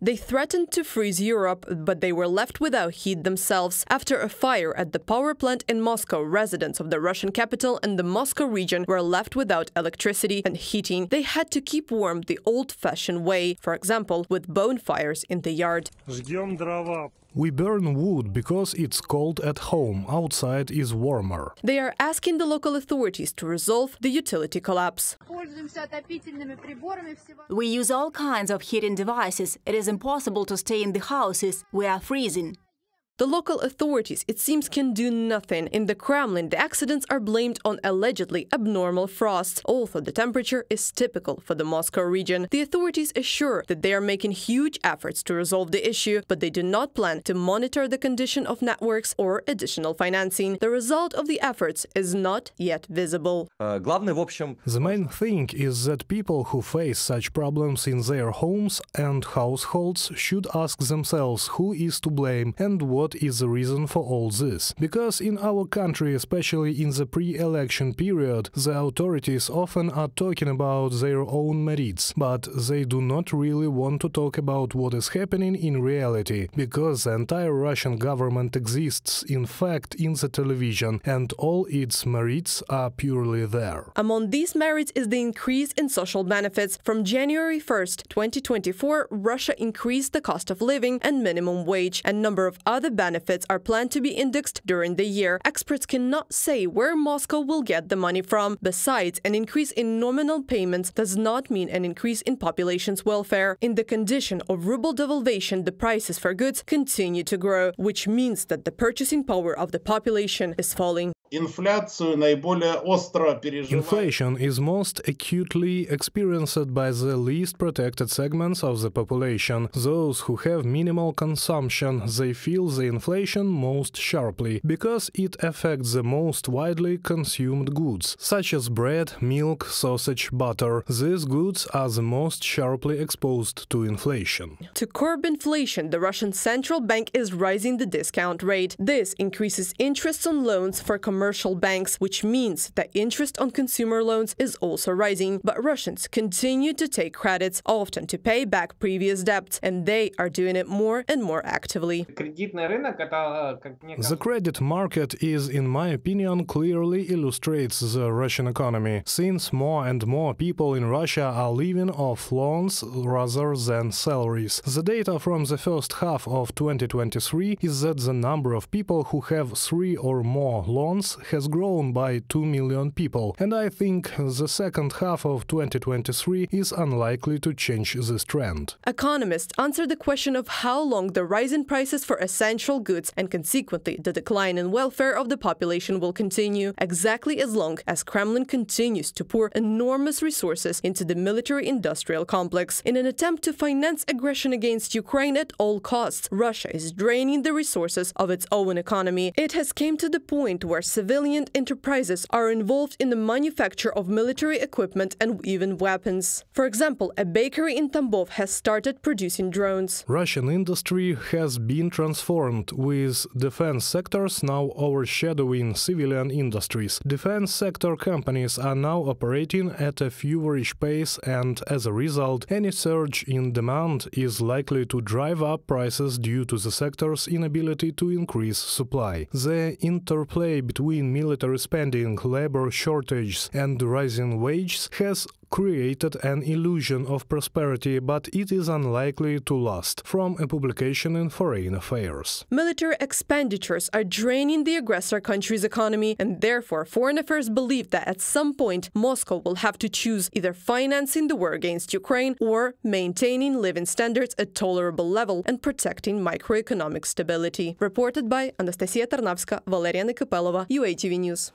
They threatened to freeze Europe, but they were left without heat themselves. After a fire at the power plant in Moscow, residents of the Russian capital and the Moscow region were left without electricity and heating. They had to keep warm the old-fashioned way, for example, with bonfires in the yard. We burn wood because it's cold at home, outside is warmer. They are asking the local authorities to resolve the utility collapse. We use all kinds of heating devices. It is impossible to stay in the houses. We are freezing. The local authorities, it seems, can do nothing. In the Kremlin, the accidents are blamed on allegedly abnormal frost, although the temperature is typical for the Moscow region. The authorities assure that they are making huge efforts to resolve the issue, but they do not plan to monitor the condition of networks or additional financing. The result of the efforts is not yet visible. The main thing is that people who face such problems in their homes and households should ask themselves who is to blame and what is the reason for all this. Because in our country, especially in the pre-election period, the authorities often are talking about their own merits, but they do not really want to talk about what is happening in reality, because the entire Russian government exists, in fact, in the television, and all its merits are purely there. Among these merits is the increase in social benefits. From January 1st, 2024, Russia increased the cost of living and minimum wage. A number of other benefits are planned to be indexed during the year. Experts cannot say where Moscow will get the money from. Besides, an increase in nominal payments does not mean an increase in population's welfare. In the condition of ruble devaluation, the prices for goods continue to grow, which means that the purchasing power of the population is falling. Inflation is most acutely experienced by the least protected segments of the population. Those who have minimal consumption, they feel the inflation most sharply, because it affects the most widely consumed goods, such as bread, milk, sausage, butter. These goods are the most sharply exposed to inflation. To curb inflation, the Russian central bank is raising the discount rate. This increases interest on loans for commercial banks, which means that interest on consumer loans is also rising. But Russians continue to take credits, often to pay back previous debts, and they are doing it more and more actively. The credit market is, in my opinion, clearly illustrates the Russian economy, since more and more people in Russia are living off loans rather than salaries. The data from the first half of 2023 is that the number of people who have 3 or more loans has grown by 2 million people, and I think the second half of 2023 is unlikely to change this trend. Economists answer the question of how long the rise in prices for essential goods and consequently the decline in welfare of the population will continue, exactly as long as Kremlin continues to pour enormous resources into the military-industrial complex. In an attempt to finance aggression against Ukraine at all costs, Russia is draining the resources of its own economy. It has come to the point where civilian enterprises are involved in the manufacture of military equipment and even weapons. For example, a bakery in Tambov has started producing drones. Russian industry has been transformed, with defense sectors now overshadowing civilian industries. Defense sector companies are now operating at a feverish pace, and as a result, any surge in demand is likely to drive up prices due to the sector's inability to increase supply. The interplay between military spending, labor shortages, and rising wages has created an illusion of prosperity, but it is unlikely to last. From a publication in Foreign Affairs. Military expenditures are draining the aggressor country's economy, and therefore Foreign Affairs believe that at some point Moscow will have to choose either financing the war against Ukraine or maintaining living standards at tolerable level and protecting macroeconomic stability. Reported by Anastasia Tarnavska, Valeria Nekapelova, UATV News.